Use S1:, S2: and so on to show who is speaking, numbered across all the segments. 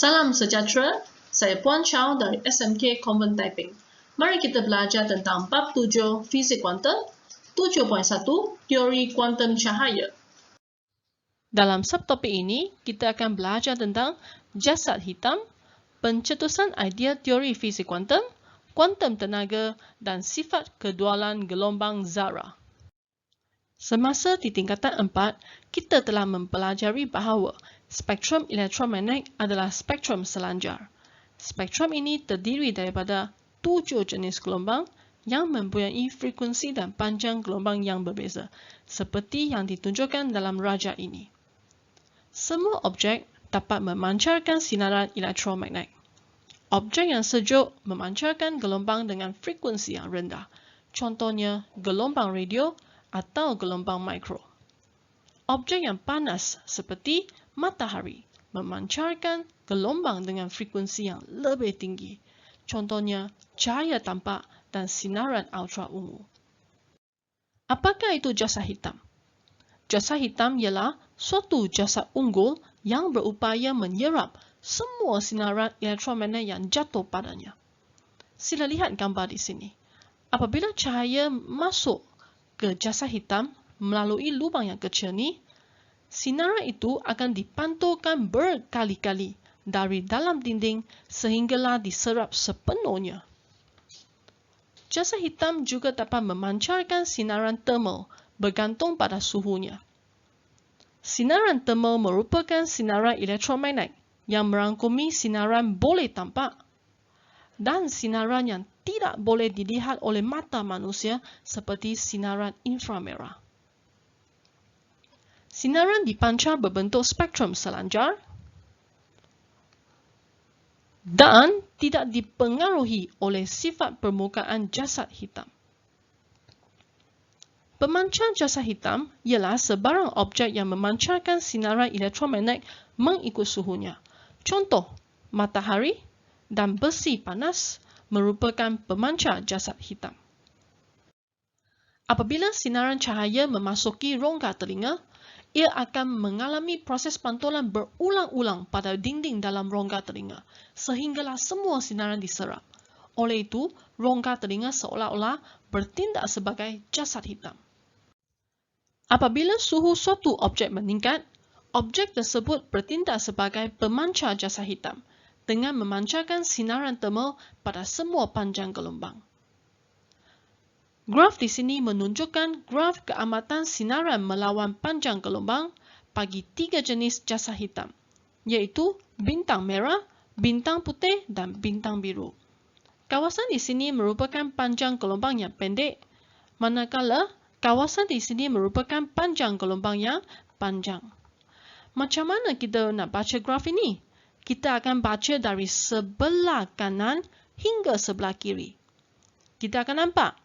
S1: Salam sejahtera, saya Puan Chow dari SMK Convent Taiping. Mari kita belajar tentang bab 7 Fisik Kuantum, 7.1 Teori Kuantum Cahaya. Dalam subtopik ini, kita akan belajar tentang jasad hitam, pencetusan idea teori fisik kuantum, kuantum tenaga, dan sifat kedualan gelombang zarah. Semasa di tingkatan 4, kita telah mempelajari bahawa spektrum elektromagnet adalah spektrum selanjar. Spektrum ini terdiri daripada 7 jenis gelombang yang mempunyai frekuensi dan panjang gelombang yang berbeza, seperti yang ditunjukkan dalam raja ini. Semua objek dapat memancarkan sinaran elektromagnet. Objek yang sejuk memancarkan gelombang dengan frekuensi yang rendah, contohnya gelombang radio atau gelombang mikro. Objek yang panas seperti matahari memancarkan gelombang dengan frekuensi yang lebih tinggi, contohnya cahaya tampak dan sinaran ultra ungu. Apakah itu jasad hitam? Jasad hitam ialah suatu jasad unggul yang berupaya menyerap semua sinaran elektromagnet yang jatuh padanya. Sila lihat gambar di sini. Apabila cahaya masuk ke jasad hitam melalui lubang yang kecil ni, sinaran itu akan dipantulkan berkali-kali dari dalam dinding sehinggalah diserap sepenuhnya. Jasad hitam juga dapat memancarkan sinaran termal bergantung pada suhunya. Sinaran termal merupakan sinaran elektromagnet yang merangkumi sinaran boleh tampak dan sinaran yang tidak boleh dilihat oleh mata manusia seperti sinaran inframerah. Sinaran dipancar berbentuk spektrum selanjar dan tidak dipengaruhi oleh sifat permukaan jasad hitam. Pemancar jasad hitam ialah sebarang objek yang memancarkan sinaran elektromagnet mengikut suhunya. Contoh, matahari dan besi panas merupakan pemancar jasad hitam. Apabila sinaran cahaya memasuki rongga telinga, ia akan mengalami proses pantulan berulang-ulang pada dinding dalam rongga telinga, sehinggalah semua sinaran diserap. Oleh itu, rongga telinga seolah-olah bertindak sebagai jasad hitam. Apabila suhu suatu objek meningkat, objek tersebut bertindak sebagai pemancar jasad hitam dengan memancarkan sinaran termal pada semua panjang gelombang. Graf di sini menunjukkan graf keamatan sinaran melawan panjang gelombang bagi 3 jenis jasad hitam, iaitu bintang merah, bintang putih dan bintang biru. Kawasan di sini merupakan panjang gelombang yang pendek, manakala kawasan di sini merupakan panjang gelombang yang panjang. Macam mana kita nak baca graf ini? Kita akan baca dari sebelah kanan hingga sebelah kiri. Kita akan nampak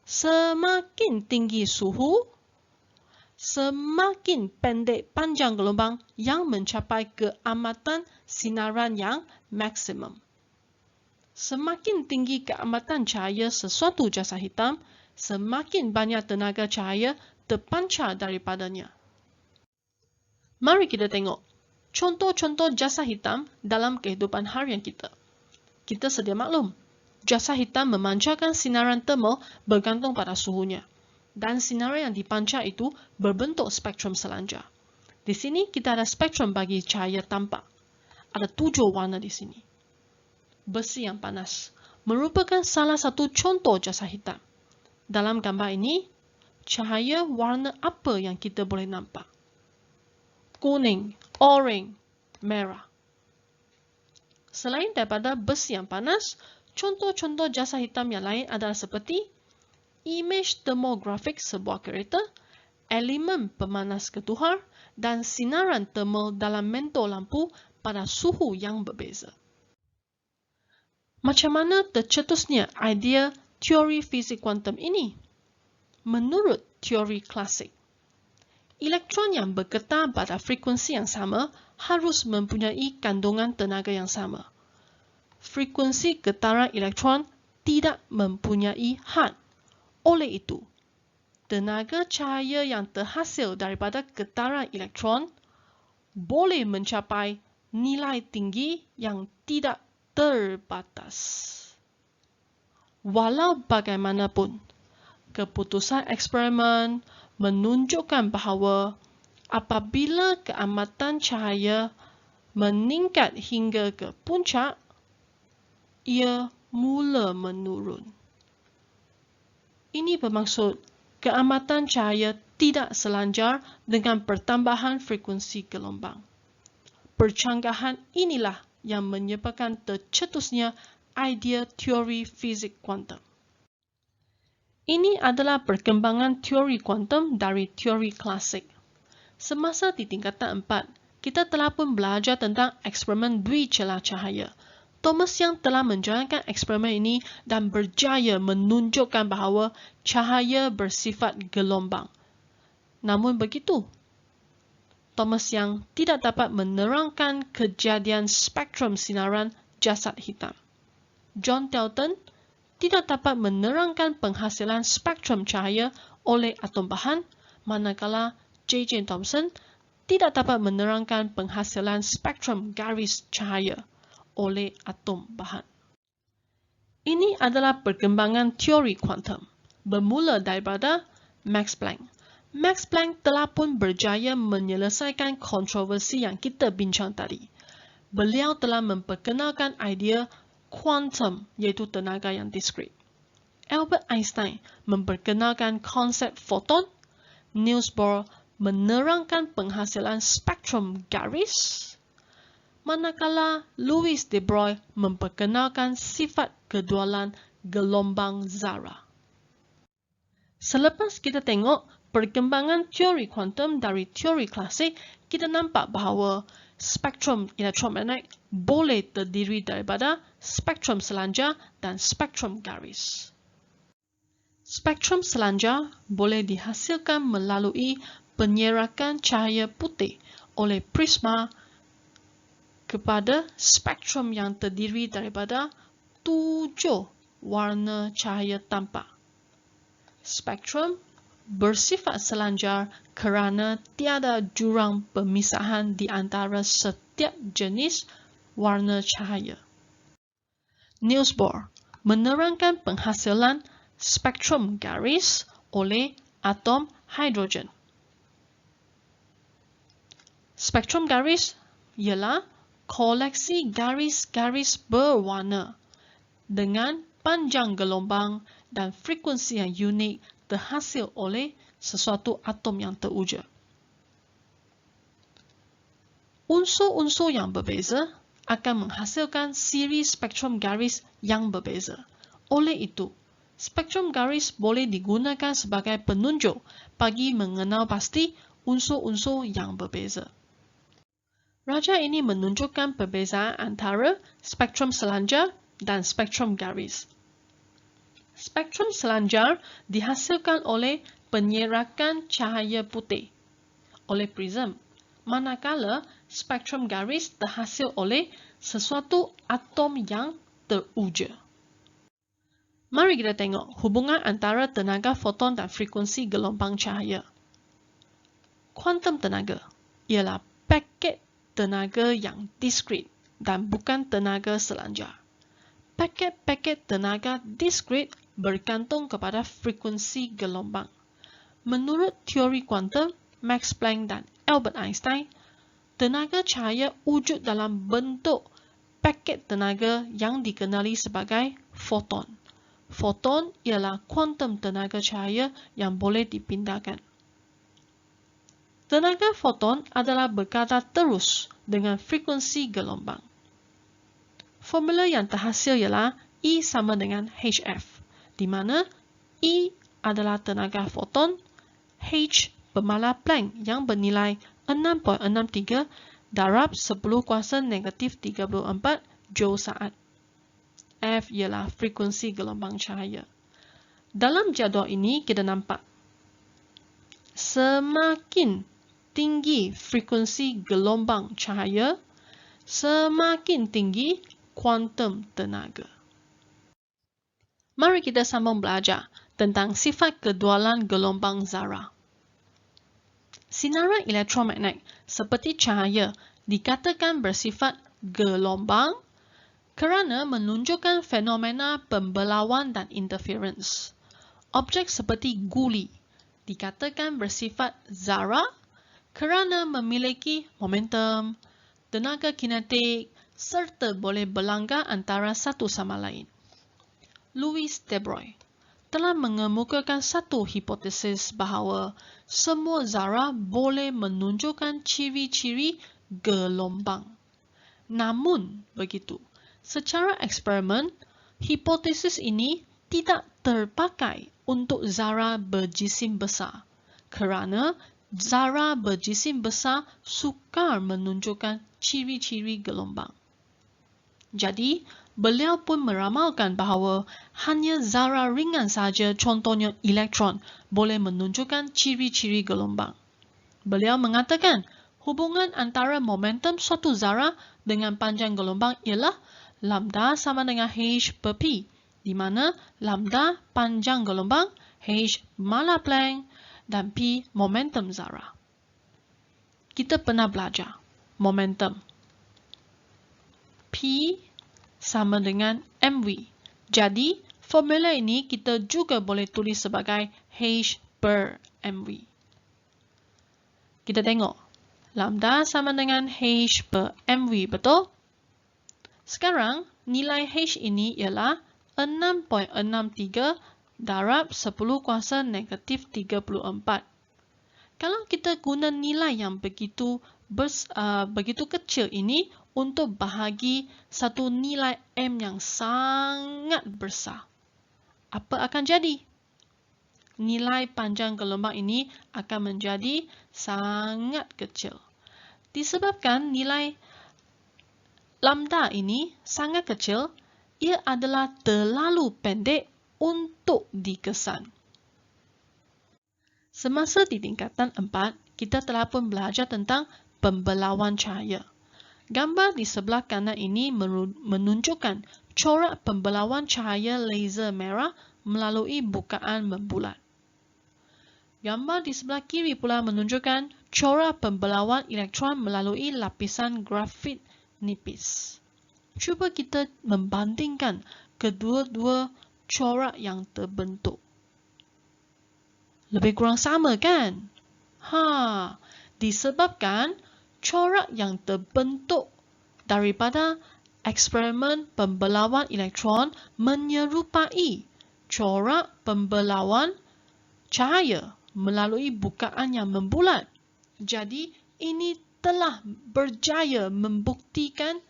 S1: semakin tinggi suhu, semakin pendek panjang gelombang yang mencapai keamatan sinaran yang maksimum. Semakin tinggi keamatan cahaya sesuatu jasad hitam, semakin banyak tenaga cahaya terpancar daripadanya. Mari kita tengok contoh-contoh jasad hitam dalam kehidupan harian kita. Kita sedia maklum, jasad hitam memancarkan sinaran termal bergantung pada suhunya, dan sinaran yang dipancar itu berbentuk spektrum selanjar. Di sini kita ada spektrum bagi cahaya tampak. Ada 7 warna di sini. Besi yang panas merupakan salah satu contoh jasad hitam. Dalam gambar ini, cahaya warna apa yang kita boleh nampak? Kuning, oranye, merah. Selain daripada besi yang panas, contoh-contoh jasad hitam yang lain adalah seperti imej termografik sebuah kereta, elemen pemanas ketuhar, dan sinaran termal dalam mentol lampu pada suhu yang berbeza. Macam mana tercetusnya idea teori fisik kuantum ini? Menurut teori klasik, elektron yang bergetar pada frekuensi yang sama harus mempunyai kandungan tenaga yang sama. Frekuensi getaran elektron tidak mempunyai had. Oleh itu, tenaga cahaya yang terhasil daripada getaran elektron boleh mencapai
S2: nilai tinggi yang tidak terbatas. Walau bagaimanapun, keputusan eksperimen menunjukkan bahawa apabila keamatan cahaya meningkat hingga ke puncak, ia mula menurun. Ini bermaksud keamatan cahaya tidak selanjar dengan pertambahan frekuensi gelombang. Percanggahan inilah yang menyebabkan tercetusnya idea teori fizik kuantum. Ini adalah perkembangan teori kuantum dari teori klasik. Semasa di tingkatan 4, kita telah pun belajar tentang eksperimen dwi celah cahaya. Thomas Young telah menjalankan eksperimen ini dan berjaya menunjukkan bahawa cahaya bersifat gelombang. Namun begitu, Thomas Young tidak dapat menerangkan kejadian spektrum sinaran jasad hitam. John Dalton tidak dapat menerangkan penghasilan spektrum cahaya oleh atom bahan, manakala J.J. Thomson tidak dapat menerangkan penghasilan spektrum garis cahaya oleh atom bahan. Ini adalah perkembangan teori kuantum, bermula daripada Max Planck. Max Planck telah pun berjaya menyelesaikan kontroversi yang kita bincang tadi. Beliau telah memperkenalkan idea kuantum, iaitu tenaga yang diskrit. Albert Einstein memperkenalkan konsep foton. Niels Bohr menerangkan penghasilan spektrum garis. Manakala Louis de Broglie memperkenalkan sifat kedualan gelombang zarah. Selepas kita tengok perkembangan teori kuantum dari teori klasik, kita nampak bahawa spektrum elektromagnetik boleh terdiri daripada spektrum selanjar dan spektrum garis. Spektrum selanjar boleh dihasilkan melalui penyerakan cahaya putih oleh prisma kepada spektrum yang terdiri daripada 7 warna cahaya tampak. Spektrum bersifat selanjar kerana tiada jurang pemisahan di antara setiap jenis warna cahaya. Niels Bohr menerangkan penghasilan spektrum garis oleh atom hidrogen. Spektrum garis ialah koleksi garis-garis berwarna dengan panjang gelombang dan frekuensi yang unik terhasil oleh sesuatu atom yang teruja. Unsur-unsur yang berbeza akan menghasilkan siri spektrum garis yang berbeza. Oleh itu, spektrum garis boleh digunakan sebagai penunjuk bagi mengenal pasti unsur-unsur yang berbeza. Raja ini menunjukkan perbezaan antara spektrum selanjar dan spektrum garis. Spektrum selanjar dihasilkan oleh penyerakan cahaya putih oleh prism, manakala spektrum garis terhasil oleh sesuatu atom yang teruja. Mari kita tengok hubungan antara tenaga foton dan frekuensi gelombang cahaya. Kuantum tenaga ialah paket tenaga yang diskrit dan bukan tenaga selanjar. Paket-paket tenaga diskrit bergantung kepada frekuensi gelombang. Menurut teori kuantum, Max Planck dan Albert Einstein, tenaga cahaya wujud dalam bentuk paket tenaga yang dikenali sebagai foton. Foton ialah kuantum tenaga cahaya yang boleh dipindahkan. Tenaga foton adalah berkadar terus dengan frekuensi gelombang. Formula yang terhasil ialah E sama dengan HF, di mana E adalah tenaga foton, H bermalah Planck yang bernilai 6.63 darab 10 kuasa negatif 34 joule saat. F ialah frekuensi gelombang cahaya. Dalam jadual ini kita nampak semakin tinggi frekuensi gelombang cahaya, semakin tinggi kuantum tenaga. Mari kita sambung belajar tentang sifat kedualan gelombang zarah. Sinaran elektromagnet seperti cahaya dikatakan bersifat gelombang kerana menunjukkan fenomena pembelauan dan interference. Objek seperti guli dikatakan bersifat zarah kerana memiliki momentum, tenaga kinetik serta boleh berlanggar antara satu sama lain. Louis de Broglie telah mengemukakan satu hipotesis bahawa semua zarah boleh menunjukkan ciri-ciri gelombang. Namun begitu, secara eksperimen, hipotesis ini tidak terpakai untuk zarah berjisim besar kerana zarah berjisim besar sukar menunjukkan ciri-ciri gelombang. Jadi, beliau pun meramalkan bahawa hanya zarah ringan saja, contohnya elektron, boleh menunjukkan ciri-ciri gelombang. Beliau mengatakan hubungan antara momentum suatu zarah dengan panjang gelombang ialah lambda sama dengan h per p, di mana lambda panjang gelombang, h mala Planck, dan p momentum zarah. Kita pernah belajar momentum. P sama dengan mv. Jadi, formula ini kita juga boleh tulis sebagai h per mv. Kita tengok. Lambda sama dengan h per mv, betul? Sekarang, nilai h ini ialah 6.63 darab 10 kuasa negatif 34. Kalau kita guna nilai yang begitu kecil ini untuk bahagi satu nilai M yang sangat besar, apa akan jadi? Nilai panjang gelombang ini akan menjadi sangat kecil. Disebabkan nilai lambda ini sangat kecil, ia adalah terlalu pendek untuk dikesan. Semasa di tingkatan 4, kita telah pun belajar tentang pembelauan cahaya. Gambar di sebelah kanan ini menunjukkan corak pembelauan cahaya laser merah melalui bukaan membulat. Gambar di sebelah kiri pula menunjukkan corak pembelauan elektron melalui lapisan grafit nipis. Cuba kita membandingkan kedua-dua corak yang terbentuk. Lebih kurang sama, kan? Disebabkan corak yang terbentuk daripada eksperimen pembelauan elektron menyerupai corak pembelauan cahaya melalui bukaan yang membulat. Jadi, ini telah berjaya membuktikan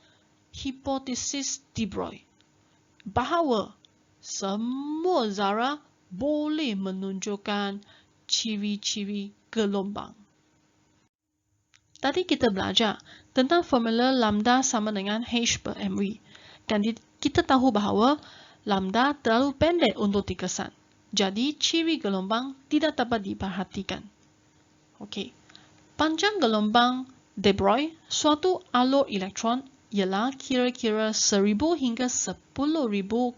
S2: hipotesis de Broglie bahawa semua zarah boleh menunjukkan ciri-ciri gelombang. Tadi kita belajar tentang formula lambda sama dengan h per mv. Dan kita tahu bahawa lambda terlalu pendek untuk dikesan. Jadi, ciri gelombang tidak dapat diperhatikan. Okey. Panjang gelombang de Broglie suatu alur elektron ialah kira-kira 1000 hingga 10,000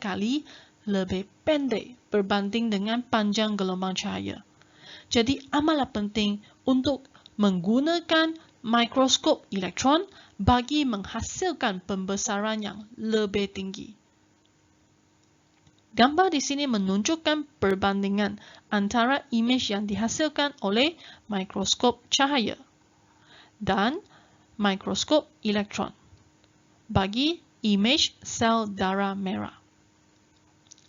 S2: kali lebih pendek berbanding dengan panjang gelombang cahaya. Jadi, amatlah penting untuk menggunakan mikroskop elektron bagi menghasilkan pembesaran yang lebih tinggi. Gambar di sini menunjukkan perbandingan antara imej yang dihasilkan oleh mikroskop cahaya dan mikroskop elektron bagi imej sel darah merah.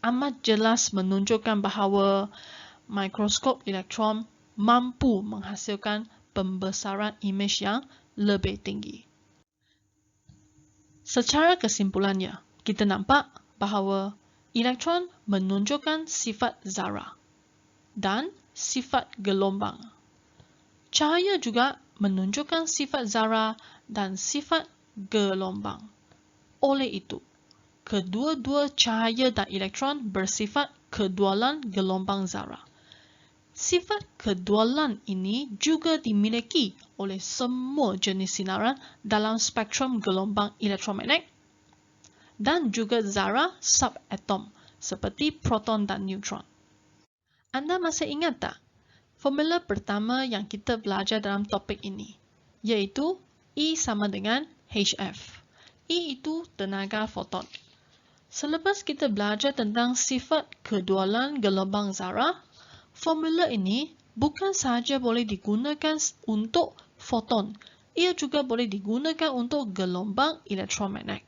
S2: Amat jelas menunjukkan bahawa mikroskop elektron mampu menghasilkan pembesaran imej yang lebih tinggi. Secara kesimpulannya, kita nampak bahawa elektron menunjukkan sifat zarah dan sifat gelombang. Cahaya juga menunjukkan sifat zarah dan sifat gelombang. Oleh itu, kedua-dua cahaya dan elektron bersifat kedualan gelombang zarah. Sifat kedualan ini juga dimiliki oleh semua jenis sinaran dalam spektrum gelombang elektromagnet dan juga zarah subatom seperti proton dan neutron. Anda masih ingat tak formula pertama yang kita belajar dalam topik ini, iaitu E sama dengan HF. E itu tenaga foton. Selepas kita belajar tentang sifat kedualan gelombang zarah, formula ini bukan sahaja boleh digunakan untuk foton, ia juga boleh digunakan untuk gelombang elektromagnet.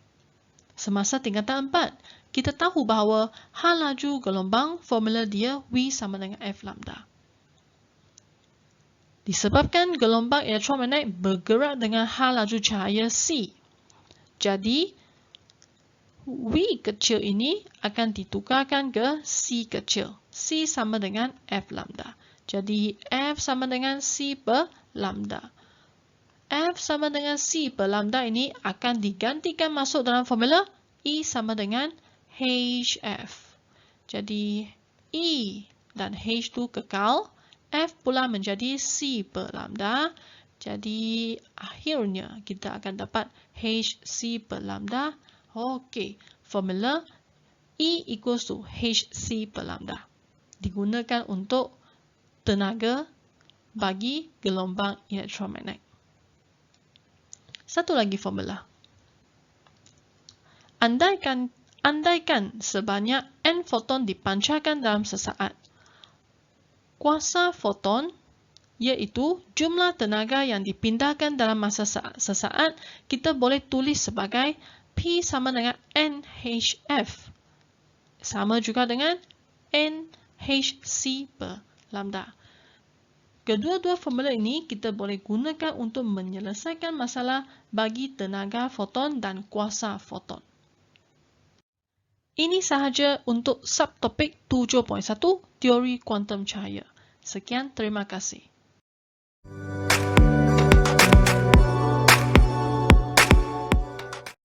S2: Semasa tingkatan 4, kita tahu bahawa hal laju gelombang formula dia V sama dengan F lambda. Disebabkan gelombang elektromagnet bergerak dengan hal laju cahaya C. Jadi, V kecil ini akan ditukarkan ke C kecil. C sama dengan F lambda. Jadi, F sama dengan C per lambda. F sama dengan C per lambda ini akan digantikan masuk dalam formula E sama dengan HF. Jadi, E dan H itu kekal. F pula menjadi C per lambda. Jadi, akhirnya kita akan dapat HC per lambda. Okey, formula E equals to HC per lambda. Digunakan untuk tenaga bagi gelombang elektromagnet. Satu lagi formula. Andaikan sebanyak N foton dipancarkan dalam sesaat. Kuasa foton, iaitu jumlah tenaga yang dipindahkan dalam masa sesaat, kita boleh tulis sebagai P sama dengan NHF. Sama juga dengan NHC per lambda. Kedua-dua formula ini kita boleh gunakan untuk menyelesaikan masalah bagi tenaga foton dan kuasa foton. Ini sahaja untuk subtopik 7.1 teori kuantum cahaya. Sekian, terima kasih.